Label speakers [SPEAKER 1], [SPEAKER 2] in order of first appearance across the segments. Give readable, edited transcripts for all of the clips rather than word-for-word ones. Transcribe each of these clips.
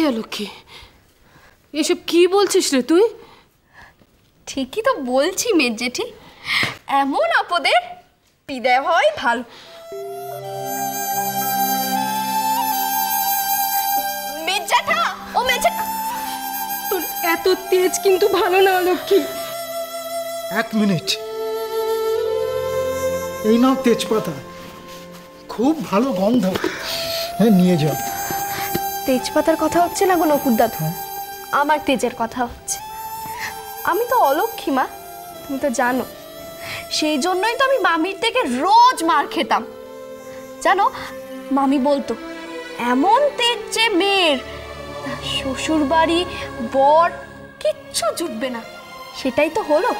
[SPEAKER 1] অলক্ষী, এসব কি বলছিস রে তুই?
[SPEAKER 2] ঠিকই তো বলছি মেজ জেঠি, এমন আপদের বিদায় হয় ভালো। মেজ জ্যাঠা, ও মেজ জ্যাঠা,
[SPEAKER 1] তোর এত তেজ কিন্তু ভালো না অলক্ষী।
[SPEAKER 3] 1 মিনিট, এই নাও তেজপাতা, খুব ভালো গন্ধ। হ্যাঁ, নিয়ে যাও।
[SPEAKER 2] তেজপাতার কথা হচ্ছে না গো নকুর দাদু, আমার তেজের কথা হচ্ছে। আমি তো অলক্ষী মা, তুমি তো জানো, সেই জন্যই তো আমি মামির থেকে রোজ মার খেতাম। জানো, মামি বলতো এমন তেজ যে মেয়ের শ্বশুর বাড়ি বর কিচ্ছু জুটবে না। সেটাই তো হলো।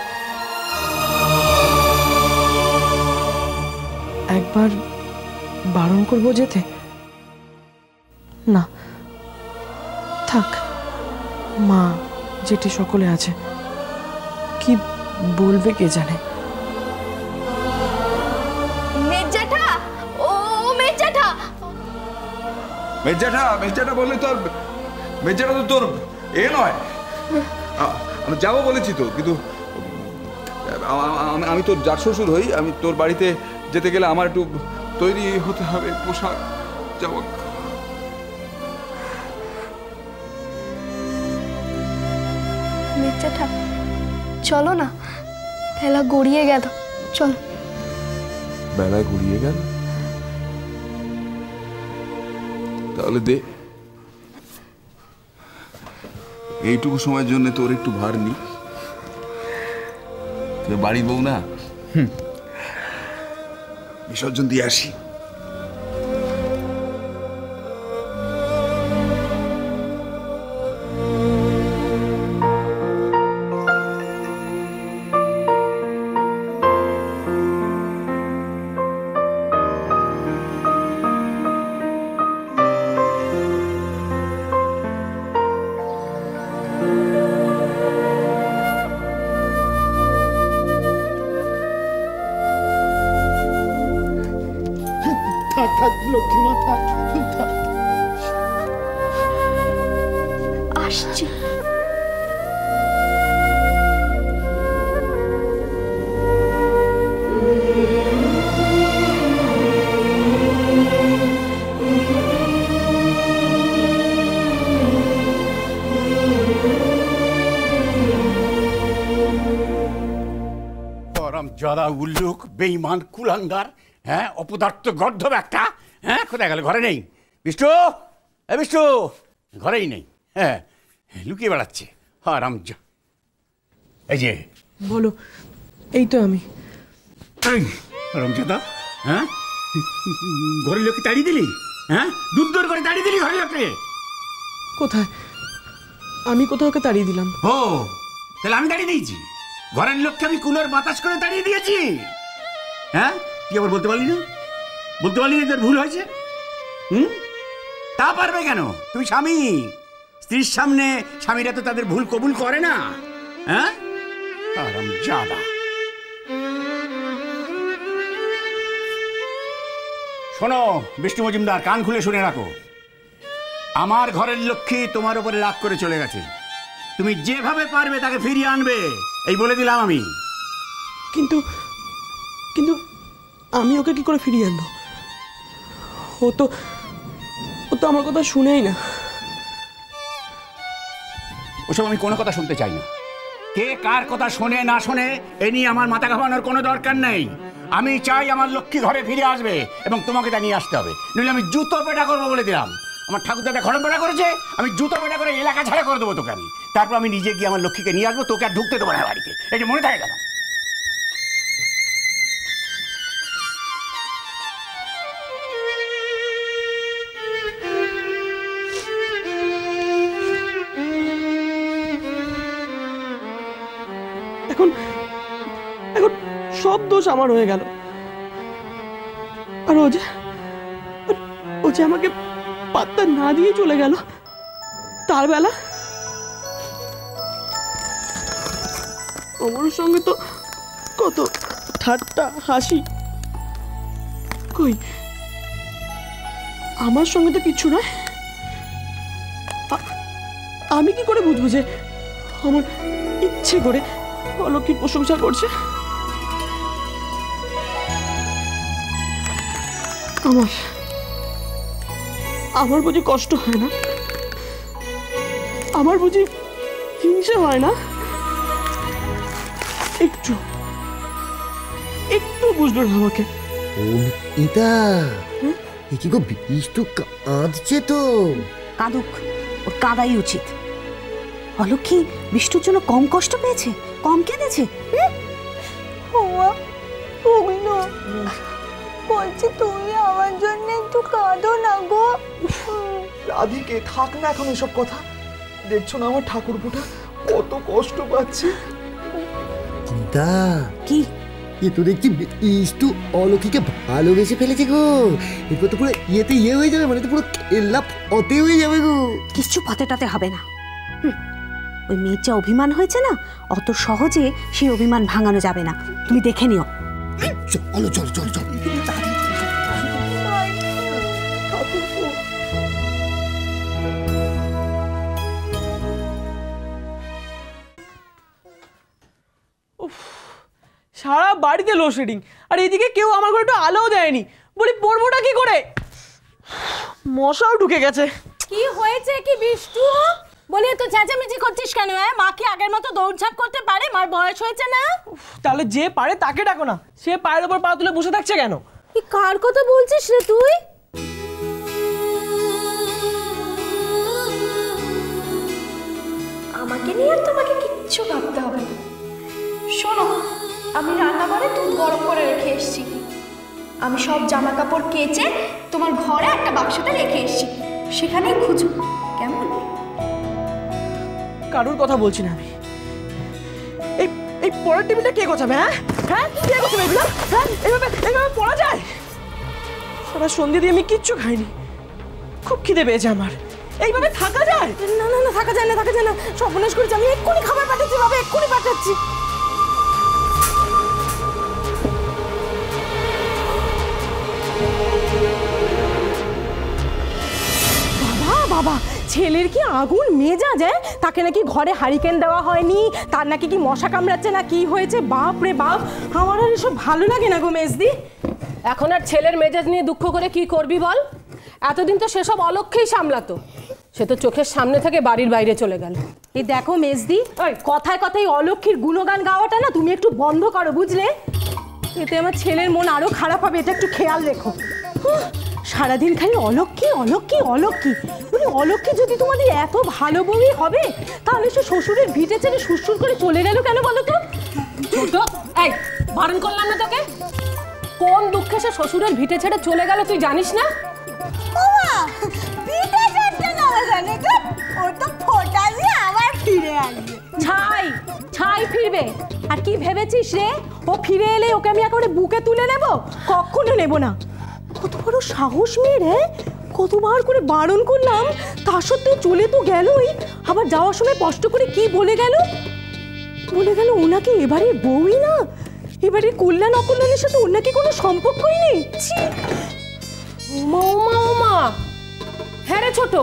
[SPEAKER 4] একবার বারণ করবো যেতে? না থাক, মা জেঠি সকলে আছে, কি বলবে কে জানে।
[SPEAKER 2] মেজেঠা, ও মেজেঠা,
[SPEAKER 5] মেজেঠা বললে তোর মেজেঠা তো তোর এ নয়। আমি যাবো বলেছি তো, কিন্তু আমি তোর জাত শ্বশুর হই। আমি তোর বাড়িতে যেতে গেলে আমার একটু তৈরি হতে হবে, পোশাক যাবো।
[SPEAKER 2] মেজেঠা চলো না, বেলা গড়িয়ে গেল, চলো।
[SPEAKER 5] বেলা গড়িয়ে গেল? তাহলে দে, এইটুকু সময়ের জন্য তোর একটু ভার নি। তুই বাড়ি বউ না, বিসর্জন দিয়ে আসি।
[SPEAKER 3] লক্ষ্মীমা থাক,
[SPEAKER 2] আসছি।
[SPEAKER 6] যারা উল্লুক, বেঈমান, কুলাঙ্গার, হ্যাঁ, অপদার্থ গর্ধব একটা। হ্যাঁ, কোথায় গেল? ঘরে নেই। বিষ্ণু, এ বিষ্ণু, ঘরেই নেই। হ্যাঁ, লুকিয়ে বেড়াচ্ছে। হারামজা। এই যে
[SPEAKER 4] বলো, এই তো আমি।
[SPEAKER 6] হারামজাদা, হ্যাঁ, ঘরের লোককে তাড়িয়ে দিলি? হ্যাঁ, দূর করে তাড়িয়ে দিলি ঘরের লোককে?
[SPEAKER 4] কোথায়? আমি কোথাও ওকে তাড়িয়ে দিলাম?
[SPEAKER 6] ও, তাহলে আমি তাড়িয়ে দিয়েছি? ঘরের লোককে আমি কুলোর বাতাস করে তাড়িয়ে দিয়েছি? হ্যাঁ, তুই আবার বলতে পারলি না? বলতে পারলি না তোর ভুল হয়েছে? তা পারবে কেন? তুমি স্বামী, স্ত্রীর সামনে স্বামীরা তো তাদের ভুল কবুল করে না। হ্যাঁ, হারামজাদা। শোনো বিষ্ণু মজুমদার, কান খুলে শুনে রাখো। আমার ঘরের লক্ষ্মী তোমার উপরে রাগ করে চলে গেছে। তুমি যেভাবে পারবে তাকে ফিরিয়ে আনবে, এই বলে দিলাম আমি।
[SPEAKER 4] কিন্তু কিন্তু আমি ওকে কি করে ফিরিয়ে আনবো? ও তো আমার কথা শুনেই না।
[SPEAKER 6] ওসব আমি কোনো কথা শুনতে চাই না। কে কার কথা শোনে না শোনে এ নিয়ে আমার মাথা ঘামানোর কোনো দরকার নেই। আমি চাই আমার লক্ষ্মী ঘরে ফিরে আসবে এবং তোমাকে তা নিয়ে আসতে হবে, নইলে আমি জুতো পেটা করবো বলে দিলাম। আমার ঠাকুরদাদা ঘরে পেটা করেছে, আমি জুতো পেটা করে এলাকা ছাড়া করে দেবো তোকে আমি। তারপর আমি নিজে গিয়ে আমার লক্ষ্মীকে নিয়ে আসবো, তোকে আর ঢুকতে দেবো না বাড়িতে। এই যে মনে থাকে গেল।
[SPEAKER 4] এখন সব দোষ আমার হয়ে গেল। আর ও যে আমাকে পাত্তা না দিয়ে চলে গেল, তার বেলা আমার সঙ্গে তো কত ঠাট্টা হাসি। কই, আমার সঙ্গে তো কিচ্ছু নয়। আমি কি করে বুঝবো যে আমার ইচ্ছে করে অলক্ষীর প্রশংসা করছে? আমার বুঝি কষ্ট হয় না? আমার বুঝি হিংসা হয় না? একটু একটু বুঝলো না আমাকে।
[SPEAKER 7] এটা কি গো, বিষ্টু কাঁদছে তো?
[SPEAKER 8] কাঁদুক, ওর কাঁদাই উচিত। অলক্ষী বিষ্টুর জন্য কম কষ্ট পেয়েছে, কম কেঁদেছে?
[SPEAKER 2] বলছি তুমি আমার জন্য একটু কাঁদো না গো।
[SPEAKER 3] রাধিকে থাক না এখন এসব কথা। দেখছো না আমার ঠাকুরপুটা কত কষ্ট পাচ্ছে।
[SPEAKER 7] চিন্তা
[SPEAKER 8] কি
[SPEAKER 7] এ তো দেখছি বিষ্টু অলক্ষীকে ভালোবেসে ফেলেছে গো। এরপর তো পুরো ইয়ে হয়ে যাবে, মানে তো পুরো খেলা ফতে হয়ে যাবে গো।
[SPEAKER 8] কিচ্ছু পাতে হবে না। ওই মেয়ের যা অভিমান হয়েছে না, অত সহজে সেই অভিমান ভাঙানো যাবে না। তুমি দেখে নিও।
[SPEAKER 7] চলো চলো চলো চলো।
[SPEAKER 4] সারা বাড়িতে লোডশেডিং, আর এদিকে কেউ আমার ঘরে একটু আলোও দেয়নি। বলি পড়বোটা কি করে? মশাও ঢুকে গেছে।
[SPEAKER 1] কি হয়েছে কি বিষ্টু? বলি তো চেঁচামেচি করছিস কেন? মা কি আগের মতো দৌড়ঝাঁপ করতে পারে? মার বয়স হয়েছে না?
[SPEAKER 4] তাহলে যে পারে তাকে ডাকো না। সে পায়ের ওপর পা তুলে বসে থাকছে কেন?
[SPEAKER 1] কি কার কথা বলছিস রে তুই?
[SPEAKER 2] আমাকে নিয়ে আর তোমাকে কিচ্ছু ভাবতে হবে না। শোনো, আমি রান্নাঘরে দুধ গরম করে রেখে এসেছি। আমি সব জামা কাপড় কেচে তোমার ঘরে একটা বাক্সতে রেখে এসেছি, সেখানেই খুঁজো। কেমন?
[SPEAKER 4] কারুর কথা বলছি না আমি। এই পড়ার টেবিলটা কে গোছাবে? হ্যাঁ কে গোছাবে এগুলো? হ্যাঁ এইভাবে পড়া যায়? সারা সন্ধ্যে দিয়ে আমি কিচ্ছু খাইনি, খুব খিদে পেয়েছে আমার। এইভাবে থাকা যায়?
[SPEAKER 1] না না না, থাকা যায় না, থাকা যায় না। সর্বনাশ করেছি আমি। এক্ষুনি খাবার পাঠাচ্ছি বাবা, এক্ষুনি পাঠাচ্ছি। বাবা, ছেলের কি আগুন মেজাজ! তাকে নাকি ঘরে হারিকেন দেওয়া হয়নি, তার নাকি কি মশা কামড়াচ্ছে না কি হয়েছে। বাপ রে বাপ, আমার আর এসব ভালো লাগে না গো মেজদি। এখন আর ছেলের মেজাজ নিয়ে দুঃখ করে কি করবি বল? এতদিন তো সেসব অলক্ষেই সামলাতো, সে তো চোখের সামনে থেকে বাড়ির বাইরে চলে গেল। এই দেখো মেজদি, কথায় কথায় অলক্ষীর গুণগান গাওয়াটা না তুমি একটু বন্ধ করো, বুঝলে? এতে আমার ছেলের মন আরো খারাপ হবে, এটা একটু খেয়াল রেখো। সারাদিন খালি অলক্ষী অলক্ষী অলক্ষী। বলি অলক্ষী যদি তোমাদের এত ভালো বউই হবে, তাহলে সে শ্বশুরের ভিটে ছেড়ে সুরসুর করে চলে গেল কেন বলো তো? ছোট, এই বারণ করলাম না তোকে? কোন দুঃখে সে শ্বশুরের ভিটে ছেড়ে চলে গেল তুই জানিস না? ছাই ফিরবে। আর কি ভেবেছিস রে, ও ফিরে এলে ওকে আমি একেবারে বুকে তুলে নেব? কখনো নেব না। কত বড় সাহস মেয়ে রে! কতবার করে বারণ করলাম, তা সত্ত্বেও চলে তো গেলই। আবার যাওয়ার সময় কষ্ট করে কি বলে গেল? ওনাকে এবারে বউই না, এবারে কল্যাণ অকল্যাণের সাথে ওর নাকি কোনো সম্পর্কই নেই। ওমা, হ্যাঁ রে ছোট,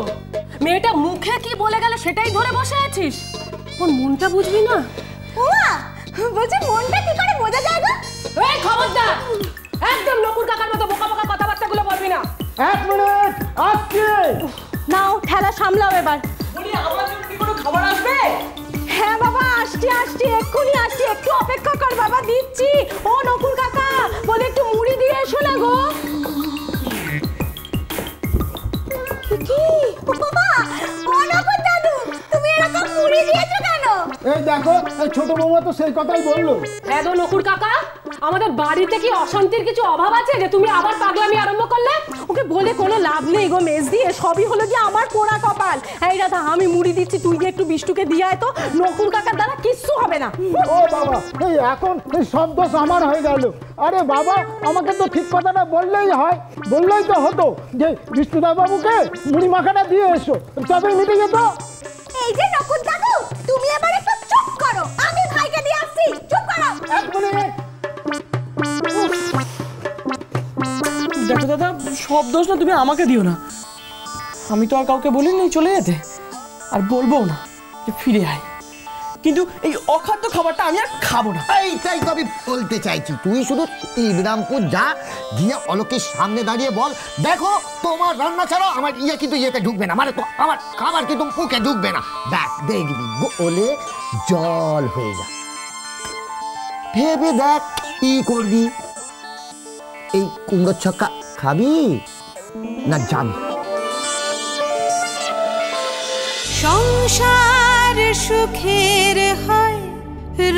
[SPEAKER 1] মেয়েটা মুখে কি বলে গেল সেটাই ধরে বসে আছিস? ওর মনটা বুঝবি না? বলছি মনটা কি করে বোঝা যায় গো? এই খবরদার, একদম নকুর কাকার মতো বোকা বোকা কথাবার্তাগুলো বলবি না।
[SPEAKER 3] এক মিনিট আসছে।
[SPEAKER 1] নাও ঠেলা সামলাও এবার।
[SPEAKER 4] বলি আমার জন্য কি কোনো খাবার আসবে?
[SPEAKER 1] হ্যাঁ বাবা, আসছি এক্ষুনি আসছি, একটু অপেক্ষা কর বাবা, দিচ্ছি। ও নকুর কাকা, বলে একটু মুড়ি দিয়ে এসো না গো। কি বাবা, ও নকুর দাদু, তুমি এরকম মুড়ি দিয়েছো কেন?
[SPEAKER 3] এই দেখো, এই ছোট বৌমা তো সেই কথাই বললো।
[SPEAKER 1] হ্যাঁ গো নকুর কাকা, আমাদের বাড়িতে কি অশান্তির কিছু অভাব আছে যে তুমি আবার পাগলামি আরম্ভ করলে? ওকে বলে কোনো লাভ নেই গো মেজদি, সবই হলো কি আমার পোড়া কপাল। এই রাধা, আমি মুড়ি দিচ্ছি, তুই গিয়ে একটু বিষ্টুকে দিয়ে আয় তো। নকুর কাকার দ্বারা কিচ্ছু হবে না।
[SPEAKER 3] ও বাবা, এই এখন এই সব দোষ আমার হয়ে গেল। আরে বাবা, আমাকে তো ঠিক কথাটা বললেই হয়, বললেই তো হতো যে বিষ্ণুদা বাবুকে মুড়ি মাখাটা দিয়ে এসো, তবেই মিটে যেত।
[SPEAKER 2] এই যে নকুর দাদু, তুমি এবার একটু চুপ করো, আমি ভাইকে দিয়ে আসছি। চুপ করো।
[SPEAKER 3] এক মিনিট।
[SPEAKER 4] দেখো দাদা, সব দোষ না তুমি আমাকে দিও না। আমি তো আর কাউকে বলিনি চলে যেতে। আর বলবো না যে ফিরে আয়, কিন্তু এই অখাদ্য খাবারটা আমি আর খাবো না।
[SPEAKER 7] এইটাই তো আমি বলতে চাইছি, তুই শুধু ইবরামপুর যা, গিয়ে অলোকের সামনে দাঁড়িয়ে বল, দেখো তোমার রান্না ছাড়া আমার কিন্তু ইয়েতে ঢুকবে না, মানে তো আমার খাবার কিন্তু মুখে ঢুকবে না। দেখ দেখবি বলে জল হয়ে যা। ভেবে দেখ কি করবি। এই কুমড়ো ছক্কা খাবি না যাবি?
[SPEAKER 9] সংসার সুখের হয়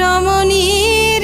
[SPEAKER 9] রমণীর